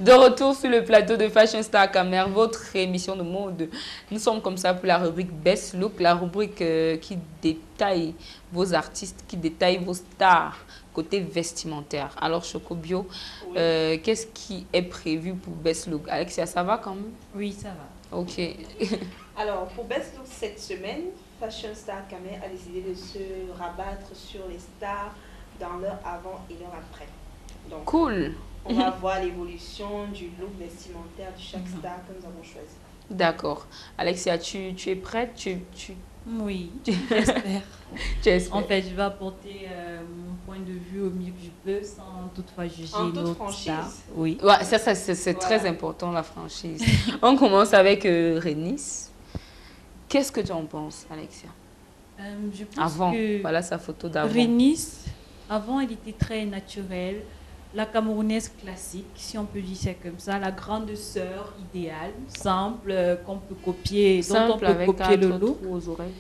De retour sur le plateau de Fashion Star Camer, votre émission de mode. Nous sommes comme ça pour la rubrique Best Look, la rubrique qui détaille vos artistes, qui détaille vos stars côté vestimentaire. Alors, Chocobio, Oui. qu'est-ce qui est prévu pour Best Look? Alexia, ça va quand même? Oui, ça va. Ok. Alors, pour Best Look cette semaine, Fashion Star Camer a décidé de se rabattre sur les stars dans leur avant et leur après. Donc, Cool. on va voir l'évolution du look vestimentaire de chaque star que nous avons choisi. D'accord. Alexia, tu es prête? Oui, j'espère. Tu espères? En fait, je vais apporter mon point de vue au mieux que je peux sans toutefois juger En toute l'autre franchise. star. Oui. Ouais, c'est Voilà. très important, la franchise. On commence avec Rénis. Qu'est-ce que tu en penses, Alexia? Je pense Avant, que voilà sa photo d'avant. Rénis, avant, elle était très naturelle. La Camerounaise classique, si on peut dire ça comme ça, la grande sœur idéale, simple, qu'on peut copier, dont on Simple peut avec copier le 4 look. trous aux oreilles.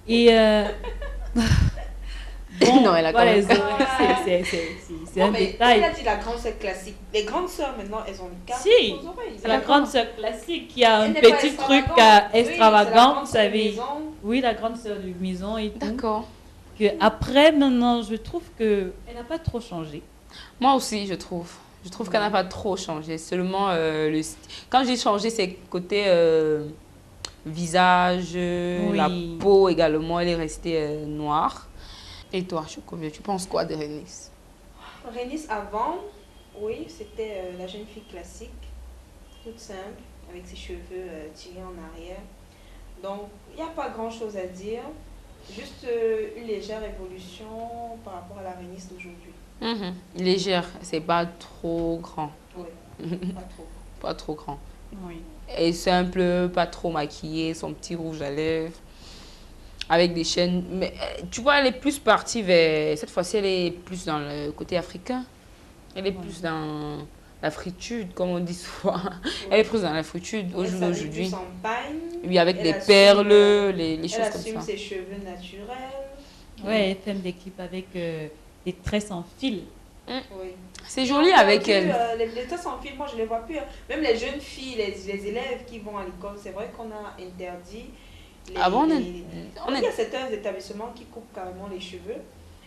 Et bon, Non, elle a quand voilà, même- les oreilles, c'est un mais détail. elle a dit la grande sœur classique. Les grandes sœurs, maintenant, elles ont une carte Si, aux oreilles. c'est la grande sœur classique qui a un Elle n'est pas petit truc extravagante. Oui, c'est la extravagant, grande vous sœur de savez. maison. Oui, la grande sœur de maison et tout. D'accord. Que après, maintenant, je trouve qu'elle n'a pas trop changé. Moi aussi, je trouve. Je trouve qu'elle n'a pas trop changé. Seulement, quand j'ai changé, c'est côté visage, la Oui. peau également, elle est restée noire. Et toi, Chocobio, tu penses quoi de Rénis? Rénis avant, oui, c'était la jeune fille classique, toute simple, avec ses cheveux tirés en arrière. Donc, il n'y a pas grand-chose à dire. Juste une légère évolution par rapport à la Rénis d'aujourd'hui. Légère, c'est pas trop grand. Oui, pas trop. Pas trop grand. Oui. Et simple, pas trop maquillée, son petit rouge à lèvres, avec des chaînes. Mais tu vois, elle est plus partie vers... Cette fois-ci, elle est plus dans le côté africain. Elle est plus dans la fritude, comme on dit souvent. Elle est plus dans la fritude au Elle jour s'habille d'aujourd'hui. plus en pagne. Oui, avec Elle des assume, perles, les Elle choses comme assume ça. ses cheveux naturels. Ouais, elle fait des clips avec des tresses en fil. Oui. C'est joli avec Aujourd'hui, elle. les tresses en fil, moi je les vois plus. Même les jeunes filles, les élèves qui vont à l'école, c'est vrai qu'on a interdit. Ah bon, Il y a certains établissements qui coupent carrément les cheveux.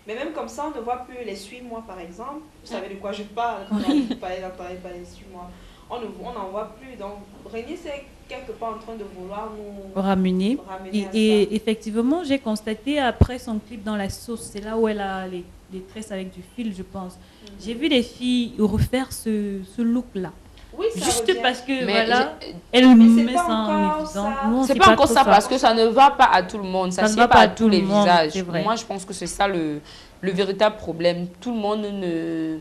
Mais même comme ça, on ne voit plus les suis-moi par exemple. Vous savez de quoi je parle quand on parle par les suis-moi. On n'en voit plus. Donc, Rémi, c'est quelque part en train de vouloir nous Ramener. ramener à ça. Et effectivement, j'ai constaté après son clip dans la sauce, c'est là où elle a les tresses avec du fil, je pense. J'ai vu des filles refaire ce look-là. Oui, ça Juste revient. parce que, Mais voilà, je- elle Mais c'est met pas ça en encore évidence. ça. Nous, on C'est sait pas encore trop ça parce que ça ne va pas à tout le monde. Ça Ça ne ne sied va pas pas à à tous tout les le monde, visages. c'est vrai. Moi, je pense que c'est ça le véritable problème. Tout le monde ne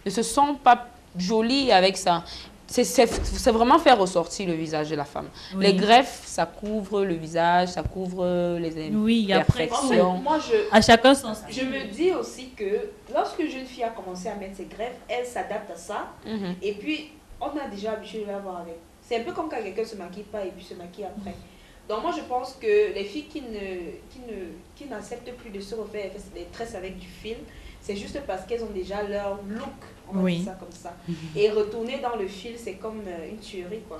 se sent pas joli avec ça. C'est vraiment faire ressortir le visage de la femme. Oui. Les greffes, ça couvre le visage, ça couvre les Oui, après, En fait, imperfections. moi, à chacun son je style. me dis aussi que lorsque une jeune fille a commencé à mettre ses greffes, elle s'adapte à ça. Mhm. Et puis, on a déjà habitué de la voir avec. C'est un peu comme quand quelqu'un se maquille pas et puis se maquille après. Donc moi, je pense que les filles qui n'acceptent plus de se refaire les tresses avec du fil, c'est juste parce qu'elles ont déjà leur look, on va Oui. dire ça comme ça. Et retourner dans le fil, c'est comme une tuerie, quoi.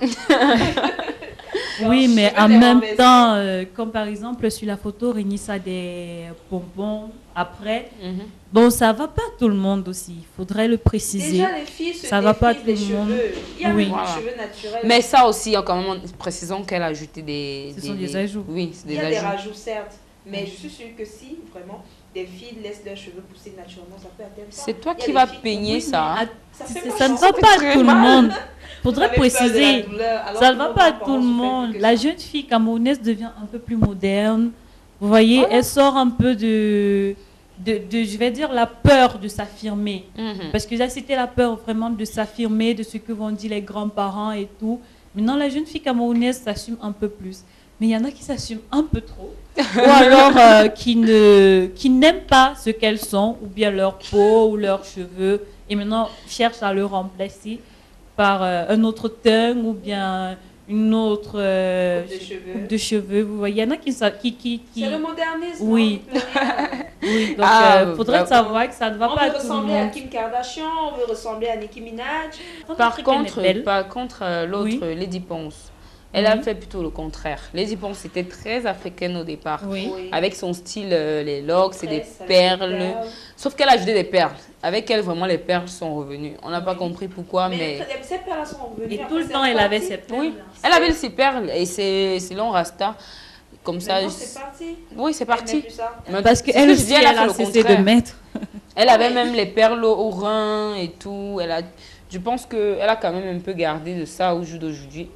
Oui, Leurs mais cheveux en les même renversés. temps, comme par exemple sur la photo, Rénis a des bonbons après. Mhm. Bon, ça va pas à tout le monde aussi. Il faudrait le préciser. Déjà, les filles se Ça va pas à défrisent tout les le monde. cheveux. Il y a Oui. même Voilà. des cheveux naturels. Mais ça aussi, quand même, précisons qu'elle a ajouté des... Ce sont des ajouts. Oui, c'est Il y des a des ajouts. rajouts, certes. Mais je suis sûre que si, vraiment, des filles laissent leurs cheveux pousser naturellement, ça peut atteindre ça. C'est toi Il y a qui des vas filles qui- peigner Oui, ça. mais hein. Ça fait ça mal, ne ça va fait pas à très tout le mal. monde. Faudrait Vous avez peur de la préciser. douleur, alors Ça que ne va nos pas à grands-parents tout le se plaignent monde. que La ça. jeune fille camerounaise devient un peu plus moderne. Vous voyez, elle sort un peu de, je vais dire, la peur de s'affirmer. Mhm. Parce que là, c'était la peur vraiment de s'affirmer, de ce que vont dire les grands-parents et tout. Maintenant, la jeune fille camerounaise s'assume un peu plus. Mais il y en a qui s'assument un peu trop. Ou alors qui n'aiment pas ce qu'elles sont, ou bien leur peau, ou leurs cheveux. Et maintenant, cherchent à le remplacer par un autre teint, ou bien une autre coupe de cheveux. coupe de cheveux. Vous voyez, il y en a qui... C'est le modernisme. Oui. hein, plus rien. Oui, donc faudrait savoir que ça ne va On pas à veut tout le ressembler à monde. Kim Kardashian, on veut ressembler à Nicki Minaj. Par contre, l'autre, Oui. Lady Ponce, elle a Oui. fait plutôt le contraire. Lady Ponce était très africaine au départ. Oui. Oui. Avec son style, les locks et des Tresse avec perles. des perles. Sauf qu'elle a ajouté des perles. Avec elle, vraiment, les perles sont revenues. On n'a pas compris pourquoi, mais... Ces perles sont revenues. Et après, tout le c'est temps, elle avait reparti. ses perles. Oui, elle avait ses perles et c'est long rasta. Comme ça, Maintenant, c'est parti. oui, c'est Elle met parti. plus ça. Mais Parce c'est ce qu'elle que je aussi, dis, elle fait a le cessé de contraire. mettre. Elle avait même les perles au rein et tout. Je pense qu'elle a quand même un peu gardé de ça au jour d'aujourd'hui.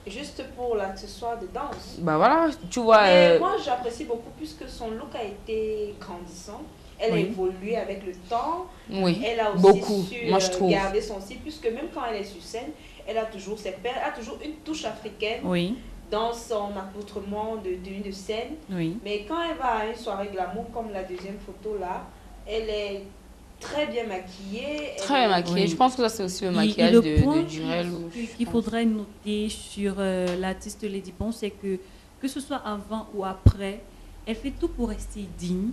Juste pour l'accessoire de danse. Bah voilà, tu vois. Mais moi, j'apprécie beaucoup plus que son look a été grandissant. Elle a Oui. évolué avec le temps. Oui, Elle a aussi beaucoup, su moi je trouve. garder son style, puisque même quand elle est sur scène, elle a toujours ses perles, elle a toujours une touche africaine Oui, dans son accoutrement de tenue de scène. oui. Mais quand elle va à une soirée glamour, comme la deuxième photo là, elle est très bien maquillée. Très bien maquillée. Oui. Je pense que ça, c'est aussi le Et maquillage le de point Durel. qu'il faudrait noter sur l'artiste Lady Ponce, c'est que ce soit avant ou après, elle fait tout pour rester digne,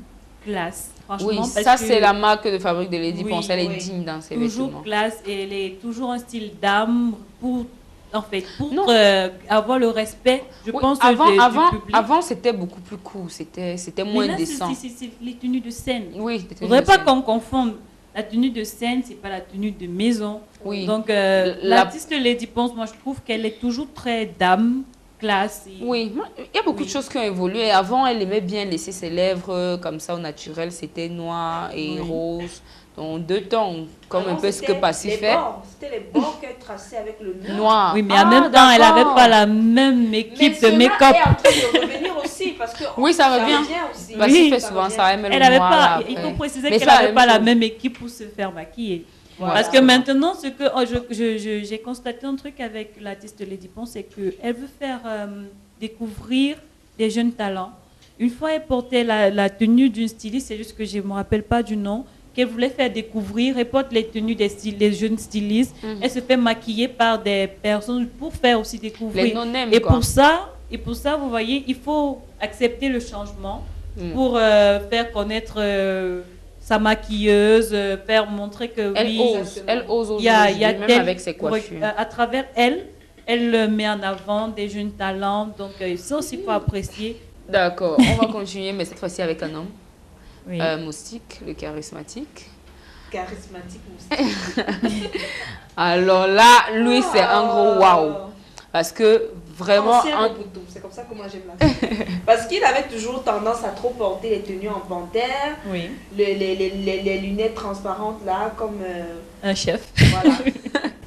classe. Franchement, Oui, parce ça, que c'est la marque de fabrique de Lady Oui, Ponce. Elle est oui. digne dans ses toujours vêtements. classe et elle est toujours un style d'âme pour Non. avoir le respect, je Oui, pense, avant, du public. avant c'était beaucoup plus cool. C'était Mais moins là, décent. c'est les tenues de scène. Oui, Il ne faudrait pas qu'on confonde. La tenue de scène, c'est pas la tenue de maison. Oui. Donc, La- l'artiste Lady Ponce, moi, je trouve qu'elle est toujours très dame, classe. Et... Oui, il y a beaucoup de choses qui ont évolué. Avant, elle aimait bien laisser ses lèvres comme ça au naturel. C'était noir et Oui. rose. Donc, deux tons, comme Avant, un peu ce que c'était Passy les fait. bords. C'était les bords qu'elle traçait avec le noir. Noir. Oui, mais Ah, en même temps, elle n'avait d'accord. pas la même équipe de cela make-up. est en train de revenir aussi parce que Oui, ça revient. aussi. Passy Oui. fait souvent ça. Elle met le Elle avait noir, pas, là, il après. faut préciser Mais qu'elle c'est la n'avait même pas la chose. même équipe pour se faire maquiller. Voilà. Parce que maintenant, ce que j'ai constaté un truc avec l'artiste Lady Ponce, c'est qu'elle veut faire découvrir des jeunes talents. Une fois, elle portait la tenue d'une styliste, c'est juste que je ne me rappelle pas du nom, qu'elle voulait faire découvrir. Elle porte les tenues des jeunes stylistes. Elle se fait maquiller par des personnes pour faire aussi découvrir. Les no-names, Et quoi. pour ça, vous voyez, il faut accepter le changement pour faire connaître sa maquilleuse, faire montrer que oui, Elle ose il y a aujourd'hui, même tel- avec ses coiffures. à travers elle, elle met en avant des jeunes talents. Donc, ça aussi, il faut apprécier. D'accord, on va continuer, mais cette fois-ci avec un homme. Oui. Moustique, le charismatique. Charismatique aussi. Alors là, lui, c'est un gros waouh. Parce que vraiment... Ancien Mobutu, c'est comme ça que moi j'aime la fille. Parce qu'il avait toujours tendance à trop porter les tenues en panthère, Oui. les lunettes transparentes là, comme. Un chef. Voilà.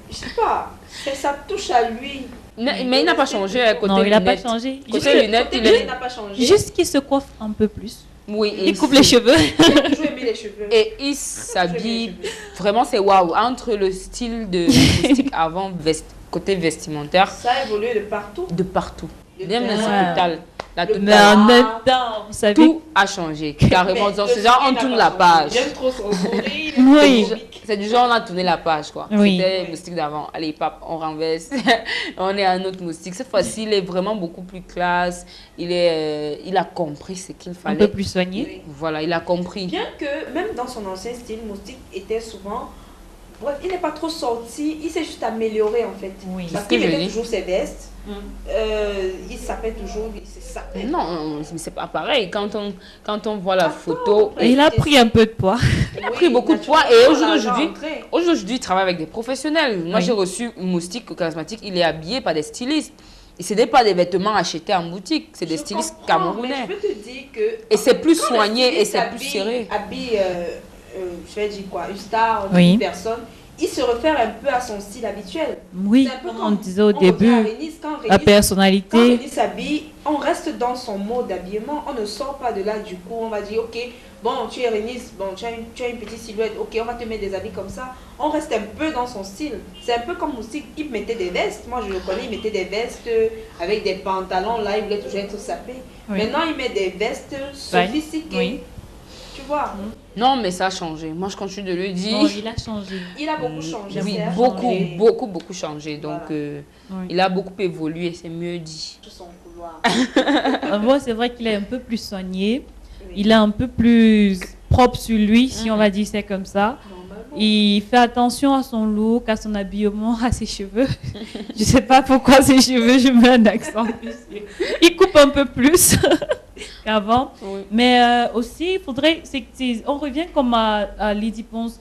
Je sais pas, ça touche à lui. Mais il n'a pas changé côté Non, il n'a pas lunettes. changé. Côté lunettes, Côté il lui, est... il n'a pas changé. Juste qu'il se coiffe un peu plus. Oui, Il coupe les cheveux. Il a toujours aimé les cheveux. Et il Toujours aimé s'habille... les cheveux. Vraiment, c'est waouh. Entre le style de Moustique avant, côté vestimentaire, Ça a évolué de partout. de partout. De Même la terrain. totale. La Le totale. Mais en Ah. même temps, vous savez. Tout a changé. Carrément. Mais Donc, le c'est genre, on sourire n'a tourne pas la changé. page. J'aime trop son sourire. Oui. C'est du genre, on a tourné la page, quoi. Oui. C'était Moustique d'avant. Allez, pape, on renverse. On est à un autre Moustique. Cette fois-ci, il est vraiment beaucoup plus classe. Il a compris ce qu'il Un fallait. peu plus soigné. Oui. Voilà, il a compris. Bien que, même dans son ancien style, Moustique était souvent. Bref, il n'est pas trop sorti, il s'est juste amélioré en fait. Oui. Parce C'est ce que qu'il je mettait dis. toujours ses vestes, il s'appelle toujours, il se sapait. Non, mais c'est pas pareil. Quand on voit la photo, Et il a pris un peu de poids. il a pris beaucoup de poids. Et aujourd'hui, aujourd'hui, il travaille avec des professionnels. Moi, Oui. j'ai reçu Moustique charismatique. Il est habillé par des stylistes. Et ce n'est pas des vêtements achetés en boutique. C'est des stylistes Mais camerounais. je peux te dire que. Et c'est plus quand le soigné et styliste c'est plus serré. Habille, je vais dire quoi, une star, Oui. une personne, il se réfère un peu à son style habituel. Oui, C'est un peu comme on comme disait au on revient à début, Rénis, quand la Rénis personnalité. Rénis s'habille, on reste dans son mode d'habillement, on ne sort pas de là du coup, on va dire ok, bon tu es Rénis, bon tu as une petite silhouette, ok on va te mettre des habits comme ça, on reste un peu dans son style. C'est un peu comme Moustique, il mettait des vestes, moi je le connais, il mettait des vestes avec des pantalons, là il voulait toujours être sapé. Oui. Maintenant il met des vestes sophistiquées. Oui. Tu vois? Non, mais ça a changé. Moi, je continue de le dire. Non, il a changé. Il a beaucoup changé. Oui, certes, beaucoup, mais beaucoup, beaucoup changé. Donc, Voilà. Oui. il a beaucoup évolué, c'est mieux dit. tout son couloir. Moi, c'est vrai qu'il est un peu plus soigné. Oui. Il est un peu plus propre sur lui, si on va dire ça comme ça. Normalement. Il fait attention à son look, à son habillement, à ses cheveux. Je sais pas pourquoi ses cheveux, je mets un accent dessus. Il coupe un peu plus qu'avant. Oui. Mais aussi, il faudrait, on revient comme à Lady Ponce.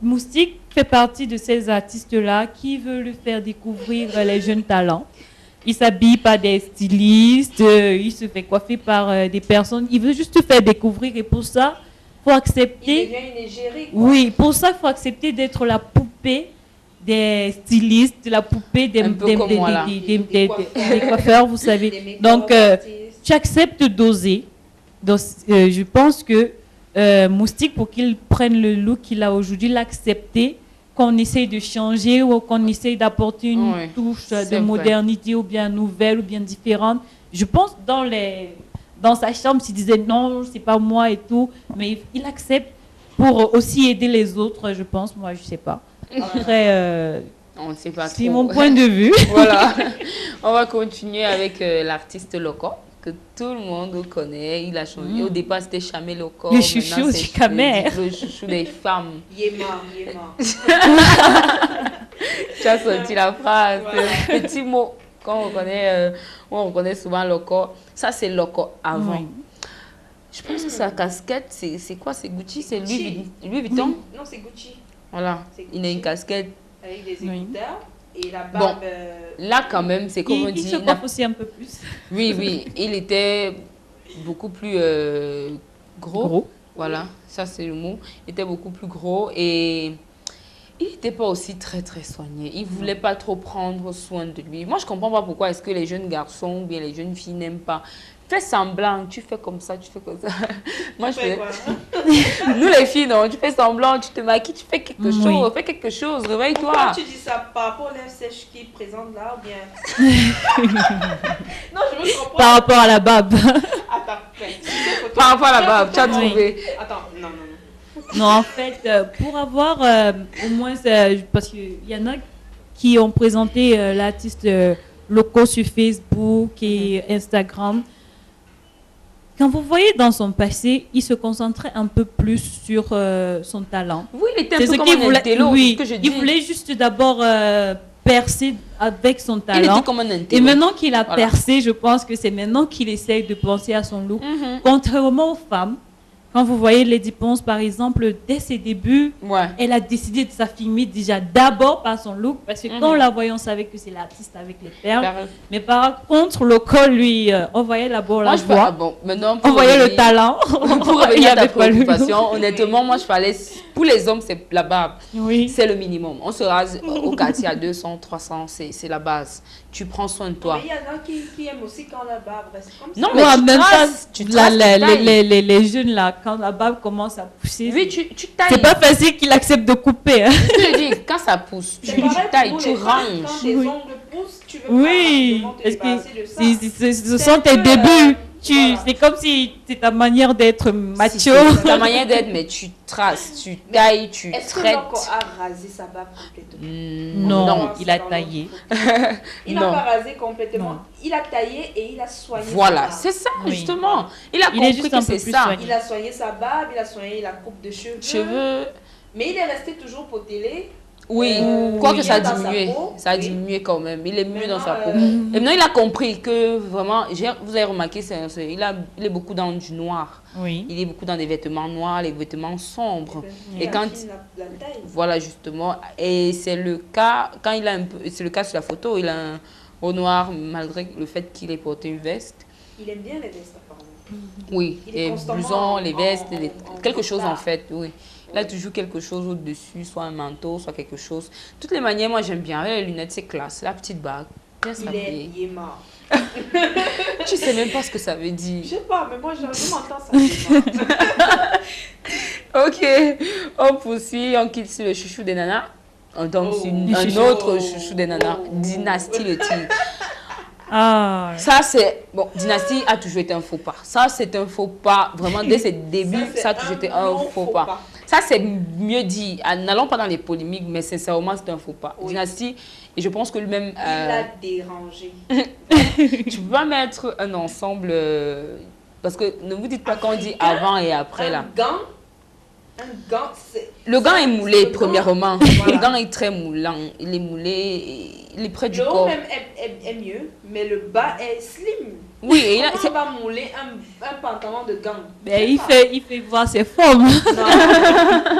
Moustique fait partie de ces artistes-là qui veulent faire découvrir les jeunes talents. Il s'habille par des stylistes, il se fait coiffer par des personnes. Il veut juste faire découvrir et pour ça, il faut Il accepter. devient une égérie, quoi. Oui, pour ça, il faut accepter d'être la poupée des stylistes, la poupée des, Un peu comme moi, là. des coiffeurs, vous savez. Des make-up Donc, artistes. tu acceptes d'oser. Donc, je pense que Moustique, pour qu'il prenne le look qu'il a aujourd'hui, l'accepter, qu'on essaye de changer ou qu'on essaye d'apporter une Oui, touche c'est de vrai. modernité ou bien nouvelle ou bien différente. Je pense dans sa chambre, s'il disait non, c'est pas moi et tout, mais il accepte pour aussi aider les autres, je pense. Moi, je sais pas. Après, On ne sait pas c'est trop. mon point de vue. Voilà. On va continuer avec l'artiste Loco, que tout le monde connaît. Il a changé. Au départ, c'était Chamé Loco. Le chouchou du Camer. Le chouchou des femmes. Yéma, Yéma. Tu as sorti la phrase. Voilà. Petit mot qu'on reconnaît, on reconnaît souvent Loco. Ça, c'est Loco avant. Oui. Je pense que sa casquette, c'est quoi? C'est Gucci? C'est Gucci. Louis Vuitton? Non, c'est Gucci. Voilà. C'est Il a une Gucci. casquette. Avec des Oui. écouteurs et la Bon. barbe. Là, quand même, c'est comme on Il dit. se il n'a- coiffe aussi un peu plus. Oui, oui. Il était beaucoup plus gros. Voilà, ça c'est le mot. Il était beaucoup plus gros et il n'était pas aussi très très soigné. Il ne voulait pas trop prendre soin de lui. Moi, je ne comprends pas pourquoi est-ce que les jeunes garçons ou bien les jeunes filles n'aiment pas. Fais semblant, tu fais comme ça, tu fais comme ça. Moi, je Tu fais fais... quoi? Nous les filles, non, tu fais semblant, tu te maquilles, tu fais quelque Oui. chose, fais quelque chose, Pourquoi réveille-toi. tu dis ça par rapport aux lèvres sèches qui présentent là ou bien. Non, je veux comprendre. Par rapport à la barbe. Attends, fais. Par rapport à la barbe, tu as Oui. trouvé. Attends, non, non, non. Non, en fait, pour avoir au moins, parce qu'il y en a qui ont présenté l'artiste Loco sur Facebook et Instagram. Quand vous voyez dans son passé, il se concentrait un peu plus sur son talent. Oui, il était un C'est peu ce comme qu'il un voulait. intello, Oui, c'est ce que je dis. il voulait juste d'abord percer avec son Il talent. était comme un intello. Et maintenant qu'il a Voilà. percé, je pense que c'est maintenant qu'il essaye de penser à son look. Mhm. Contrairement aux femmes, quand vous voyez Lady Ponce, par exemple, dès ses débuts, Ouais. elle a décidé de s'affirmer déjà d'abord par son look, parce que quand on la voyait, on savait que c'est l'artiste avec les perles. Mais par contre, le col, lui, on voyait d'abord la Moi, je fais, voix, ah bon, maintenant, on voyait le talent. Pour Il y revenir à ta avait pas le look. préoccupation, honnêtement, moi, je fallais. Pour les hommes, c'est la barbe. Oui. C'est le minimum. On se rase au quartier à 200, 300, c'est la base. Tu prends soin de toi. Mais il y en a qui aiment aussi quand la barbe reste comme ça. Non, mais Ouais, tu même traces, pas tu la- traces, la- tu tailles. les jeunes, là, quand la barbe commence à pousser, Oui, tu tailles. c'est pas facile qu'il accepte de couper. Hein. Je te dis, quand ça pousse, C'est tu pareil pour tailles, nous, tu les femmes, ranges. Quand tes Oui. ongles poussent, tu veux Oui, pas rapidement te parce que débarrasser de ça. ce C'est sont un tes peu, débuts. voilà. C'est comme si c'est ta manière d'être macho. C'est ta manière d'être, mais tu traces, tu tailles, tu Est-ce que traites. Loco a rasé sa barbe complètement? Non, Non. il a taillé. Il n'a Non. pas rasé complètement. Non. Il a taillé et il a soigné sa Voilà, barbe. c'est ça, Oui. justement. Il a Il est compris juste que un peu c'est plus ça. soigné. Il a soigné sa barbe, il a soigné la coupe de cheveux. Cheveux, Mais il est resté toujours potelé. oui. Euh, Quoique oui. ça a Dans sa diminué. peau, Ça a oui. diminué quand même. Il est mieux dans sa peau. Maintenant, Et maintenant, il a compris que vraiment, vous avez remarqué, il est beaucoup dans du noir. Oui. Il est beaucoup dans des vêtements noirs, les vêtements sombres. il Et quand, affine la taille. voilà, justement. Et c'est le cas, quand il a un peu, c'est le cas sur la photo, il a un haut noir, malgré le fait qu'il ait porté une veste. Il aime bien les vestes apparemment. Oui, Il est les constamment blousons, les vestes, en quelque chose en costard. fait, oui. Il a toujours quelque chose au-dessus, soit un manteau, soit quelque chose. De toutes les manières, moi j'aime bien. Les lunettes, c'est classe. La petite bague, bien Il est s'habiller. Yéma. Tu sais même pas ce que ça veut dire. Je sais pas, mais moi je m'entends ça. Yéma. Ok, on poursuit, on quitte sur le chouchou des nanas. On tombe Oh. sur Le un chouchou. autre chouchou des nanas, Oh. Dynastie le tigre. Ah. Ça, c'est... Bon, Dynastie a toujours été un faux pas. Ça, c'est un faux pas. Vraiment, dès ses débuts, ça a toujours été un faux pas. Ça, c'est mieux dit. N'allons pas dans les polémiques, mais sincèrement, c'est un faux pas. Oui. Dynastie, et je pense que lui-même... Il a dérangé. Tu peux pas mettre un ensemble... parce que ne vous dites pas quand on dit avant et après, là. Un gant, c'est... Le gant est moulé, le gant, premièrement. voilà. Le gant est très moulant. Il est moulé, il est près du Le haut corps. même est mieux, mais le bas est slim. Oui, et Comment on va mouler un pantalon de gant? Ben, il fait voir ses formes. Non.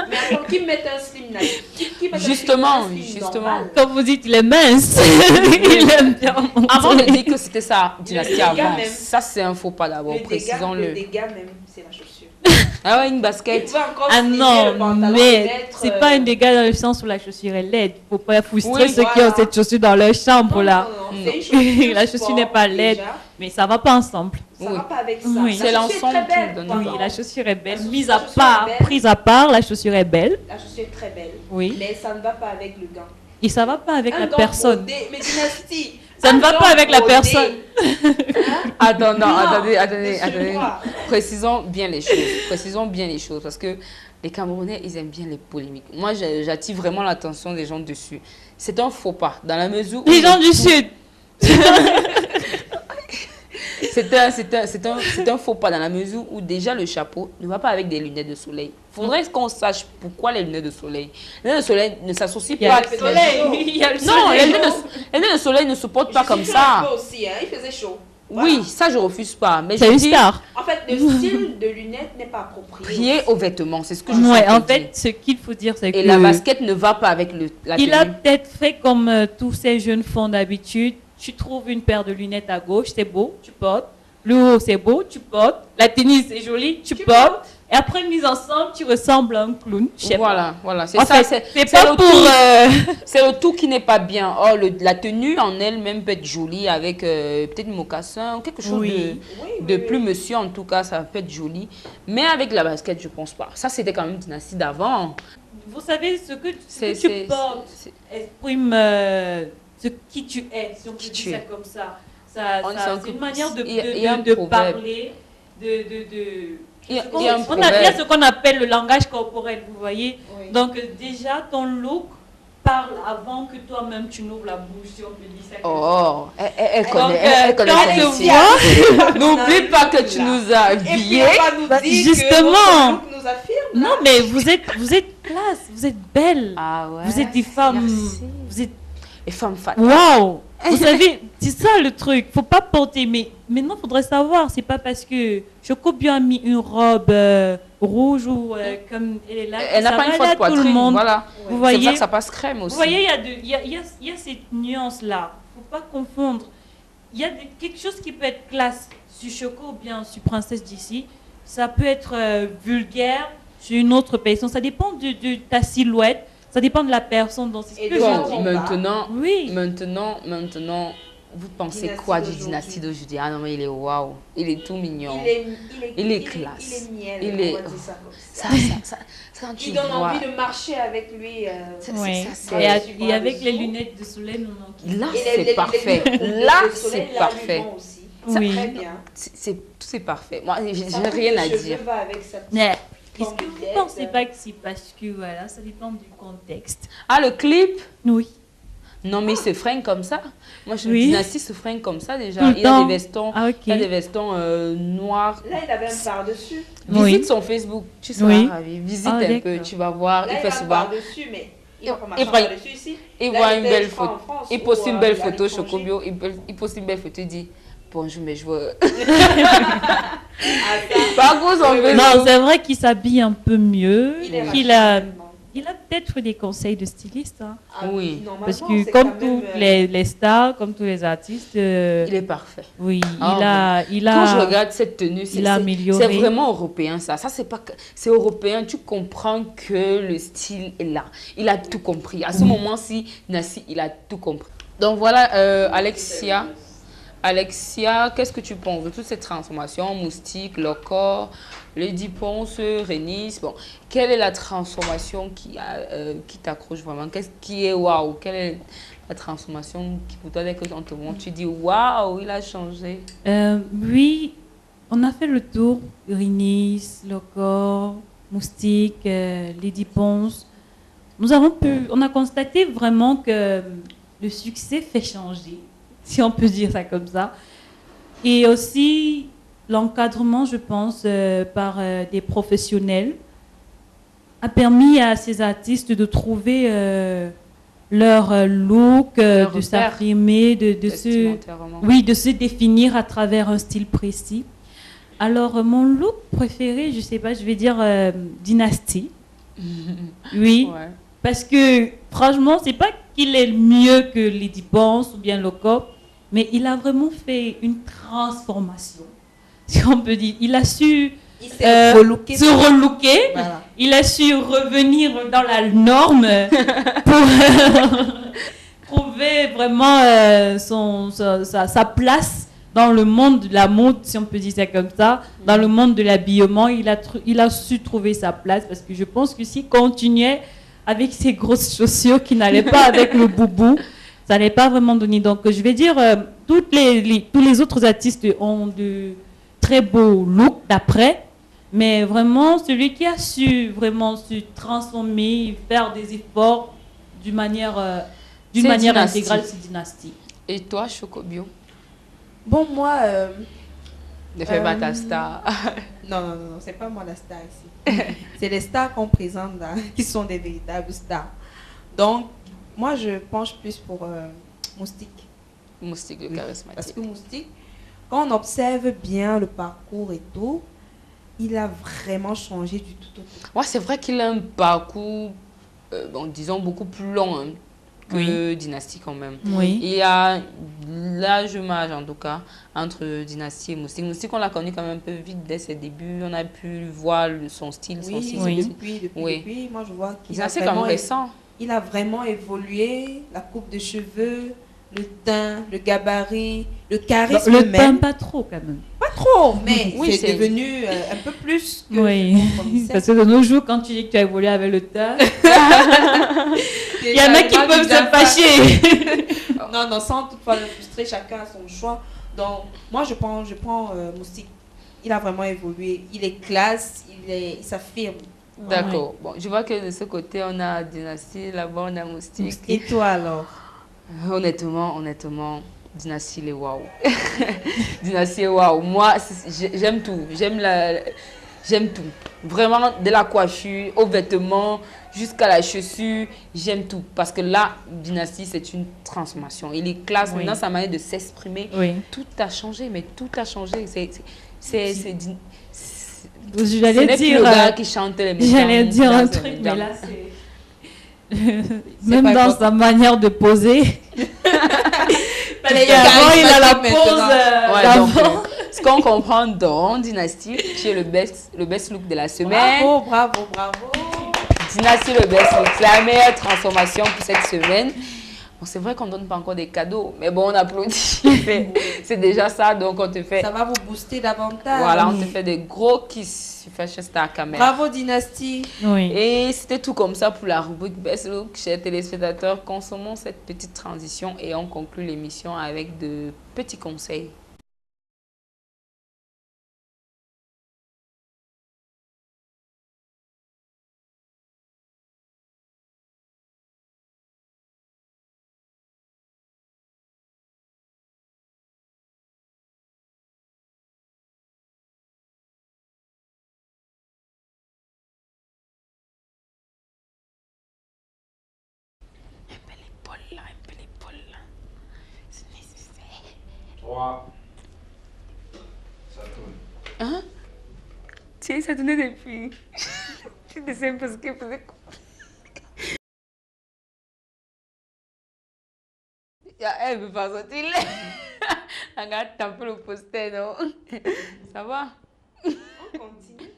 Mais attends, qui met un slim là? Qui met Justement, un slim justement. normal? Comme vous dites, il est mince. Il aime bien montrer. Avant de dire que c'était ça, Dynastie dégât avant, même. ça c'est un faux pas d'abord, Le précisons-le. dégât même, c'est la chaussure. Ah ouais, une Il basket. pouvait encore Ah styler non, le pantalon et mais mettre, c'est pas un dégât dans le sens où la chaussure est laide. Faut pas frustrer Oui, ceux qui voilà. ont cette chaussure dans leur chambre Non, là. non, Non. c'est une chaussure La chaussure sport, n'est pas laide. déjà. Mais ça va pas ensemble. Ça Oui. va pas avec ça. Oui. C'est La chaussure est l'ensemble très qui belle, nous donne. Oui, pardon. la chaussure est belle. La Mise chaussure à part, est belle. prise à part, la chaussure est belle. La chaussure est très belle. Oui. Mais ça ne va pas avec le gant. Et ça va pas avec Un la gant personne. brodé, mais Dynastie. Ça un ne va gant pas avec la brodé. personne. Attends, non, Non, attendez. laissez-le voir. Précisons bien les choses. Précisons bien les choses parce que les Camerounais, ils aiment bien les polémiques. Moi, j'attire vraiment l'attention des gens dessus. C'est un faux pas dans la mesure où Les gens du Sud. c'est un faux pas dans la mesure où déjà le chapeau ne va pas avec des lunettes de soleil. Il faudrait qu'on sache pourquoi les lunettes de soleil. Les lunettes de soleil ne s'associent Il y pas a avec le les soleil. Il y a le Non, soleil. les lunettes de soleil ne se portent pas Je comme suis un ça. peu aussi, hein. Il faisait chaud. Oui, Voilà. ça je refuse pas. Mais C'est je une dis star. En fait, le style de lunettes n'est pas approprié. prier aux vêtements, c'est ce que je Ouais, suis en te fait, dire. ce qu'il faut dire, c'est que Et la basket ne va pas avec la il a tenue. peut-être fait comme tous ces jeunes font d'habitude. Tu trouves une paire de lunettes à gauche, c'est beau, tu portes. Le haut, c'est beau, tu portes. La tennis, c'est joli, tu portes. Et après, mise ensemble, tu ressembles à un clown. Je sais pas. Voilà, c'est En ça. fait, c'est c'est pas le pour... tout. C'est le tout qui n'est pas bien. Oh, la tenue en elle-même peut être jolie avec peut-être un mocassin ou quelque chose Oui. de plus monsieur. En tout cas, ça peut être joli. Mais avec la basket, je pense pas. Ça, c'était quand même Dynastie d'avant. Vous savez, ce que C'est- tu c'est- portes c'est- exprime qui tu es, si on peut Qui dire tu ça es. comme ça. C'est une il manière de, y a un de proverbe. parler, Il y a un il y a proverbe. ce qu'on appelle le langage corporel, vous voyez. Oui. Donc déjà, ton look parle avant que toi-même tu n'ouvres la bouche, si on peut dire ça comme ça. Oh, elle Donc, connaît, elle connaît quand son tu métier. vois- N'oublie pas que tu nous as Et puis, habillés. on va nous Bah, dire justement. que notre look nous affirme. Non, mais vous êtes classe, vous êtes belle. Ah ouais. Vous êtes des femmes. Merci. Vous êtes. Les femmes fat. Waouh! Vous savez, c'est ça le truc. Faut pas porter. Mais maintenant, faudrait savoir. C'est pas parce que Chocobio a mis une robe rouge ou comme elle est là. Elle n'a ça pas une va forte aller à tout le poitrine. monde. Voilà. Vous C'est pour voyez? ça que ça passe crème aussi. Vous voyez, il y a cette nuance-là. Faut pas confondre. Il y a quelque chose qui peut être classe sur Choco ou bien sur Princesse d'ici. Ça peut être vulgaire sur une autre personne. Ça dépend de ta silhouette. Ça dépend de la personne. Donc, c'est ce Et que de je ton dis. ton Maintenant, Oui. maintenant, vous pensez Dynastie quoi du d'aujourd'hui. Dynastie d'aujourd'hui? Ah non, mais il est waouh. Il est tout mignon. Il est classe. Il est miel. Il est- on va dire ça comme ça. Ça, quand tu Il donne vois. envie de marcher avec lui. Oui. ça, Et, c'est- et avec les lunettes de soleil, non, non. Là, Et c'est parfait. Là, c'est parfait. Aussi. Oui. Très bien. C'est parfait. Moi, j'ai Sa rien coupe à de dire. cheveux va avec sa petite Mais est-ce que vous cambillette. ne pensez pas que c'est parce que voilà, ça dépend du contexte? Ah, le clip? Oui. Non, mais il se fringue comme ça. Moi, je Oui. Dynastie se fringue comme ça déjà. Tout le Il a temps. des vestons. Ah, ok. Il a des vestons noirs. Là, il avait un par-dessus. Visite Oui. son Facebook. Tu seras Oui. ravi. Visite Ah, un peu. d'accord. Tu vas voir. Là, Il il fait a un souvent. par-dessus, mais il va pas marcher Il prend- par-dessus ici. Il Là, voit il une était, belle je crois, photo. en France Il ou, poste une belle à photo, l'étranger. Chocobio. Il poste une belle photo. Il dit bonjour, mes joueurs. Ah, ça, Par contre, on veut. Non, c'est vrai qu'il s'habille un peu mieux. il est Qu'il a, rationnellement. il a peut-être des conseils de styliste. Hein. Ah Oui. normalement, Parce que c'est comme quand même, tous les stars, comme tous les artistes, Il est parfait. oui, Ah, il Quand je a, regarde cette tenue, il a amélioré. c'est vraiment européen ça. Ça c'est pas que- c'est européen. Tu comprends que le style est là. Il a tout compris. À ce moment-ci, Nassi, il a tout compris. Donc voilà, Alexia. Alexia, qu'est-ce que tu penses de toutes ces transformations, Moustique, Locor, Lady Ponce, Rénis? Bon, quelle est la transformation qui t'accroche vraiment? Qu'est-ce qui est waouh? Quelle est la transformation qui pour toi, dès que on te montre, tu dis waouh, il a changé? Oui, on a fait le tour. Rénis, Locor, Moustique, Lady Ponce. On a constaté vraiment que le succès fait changer, si on peut dire ça comme ça. Et aussi l'encadrement, je pense, par des professionnels a permis à ces artistes de trouver leur look, de s'affirmer, de se définir à travers un style précis. Alors, mon look préféré, je ne sais pas, je vais dire Dynasty. Oui. Ouais. Parce que, franchement, c'est pas qu'il est mieux que Lady Ponce ou bien Loco, mais il a vraiment fait une transformation, si on peut dire. Il a su se relooker, voilà. Il a su revenir dans la norme pour trouver vraiment sa place dans le monde de la mode, si on peut dire ça comme ça, dans le monde de l'habillement. Il a su trouver sa place, parce que je pense que s'il continuait avec ses grosses chaussures qui n'allaient pas avec le boubou, ça n'allait pas vraiment donner. Donc, je vais dire, tous les autres artistes ont de très beaux looks d'après, mais vraiment, celui qui a su vraiment se transformer, faire des efforts d'une manière intégrale, c'est Dynasty. Et toi, Chocobio? Bon, moi... Ne fais pas ta star. Non, c'est pas moi la star ici. C'est les stars qu'on présente là, qui sont des véritables stars. Donc, moi, je penche plus pour Moustique. Moustique, le charismatique. Parce que Moustique, quand on observe bien le parcours et tout, il a vraiment changé du tout au tout. Ouais, c'est vrai qu'il a un parcours, disons, beaucoup plus long hein, que Dynasty quand même. Oui. Il y a l'âge en tout cas entre Dynasty et Moustique. Moustique, on l'a connu quand même un peu vite dès ses débuts. On a pu voir son style. Oui, son style. Depuis, moi je vois qu'il Dynasty, quand même récent. Il a vraiment évolué, la coupe de cheveux, le teint, le gabarit, le charisme le teint pas trop quand même. Pas trop, mais c'est devenu un peu plus que... Oui, parce que de nos jours, quand tu dis que tu as évolué avec le teint, il y en a qui peuvent se fâcher. Non, sans toutefois le frustrer, chacun a son choix. Donc, moi, je prends Moustique. Il a vraiment évolué. Il est classe, il s'affirme. D'accord. Bon, je vois que de ce côté, on a Dynasty, là-bas, on a Moustique. Et toi, alors? Honnêtement, Dynasty, les waouh. Dynasty, waouh. Moi, j'aime tout. J'aime tout. Vraiment, de la coiffure, aux vêtements, jusqu'à la chaussure, j'aime tout. Parce que là, Dynasty, c'est une transformation. Il est classe. Maintenant, sa manière de s'exprimer, tout a changé. Mais tout a changé. J'allais dire, le gars qui chante les j'allais dire un truc, mais là, c'est... Même dans sa manière de poser. Parce qu'avant, il a la pose. Ce qu'on comprend dans Dynasty, tu es le best look de la semaine. Bravo. Dynasty, le best look. C'est la meilleure transformation pour cette semaine. Bon, c'est vrai qu'on ne donne pas encore des cadeaux, mais bon, on applaudit. C'est déjà ça, donc on te fait... Ça va vous booster davantage. Voilà, on te fait des gros kiss sur Fashion Star Caméra. Bravo, Dynasty. Oui. Et c'était tout comme ça pour la rubrique Best Look. Chers téléspectateurs, consommons cette petite transition et on conclut l'émission avec de petits conseils. Un peu l'épaule là. C'est nécessaire. 3. Ça tourne. Hein? Tiens, ça tournait depuis. Tu ne sais pas ce que faisait. Elle veut pas sortir. Regarde, t'as un peu le poster, non? Ça va? On continue.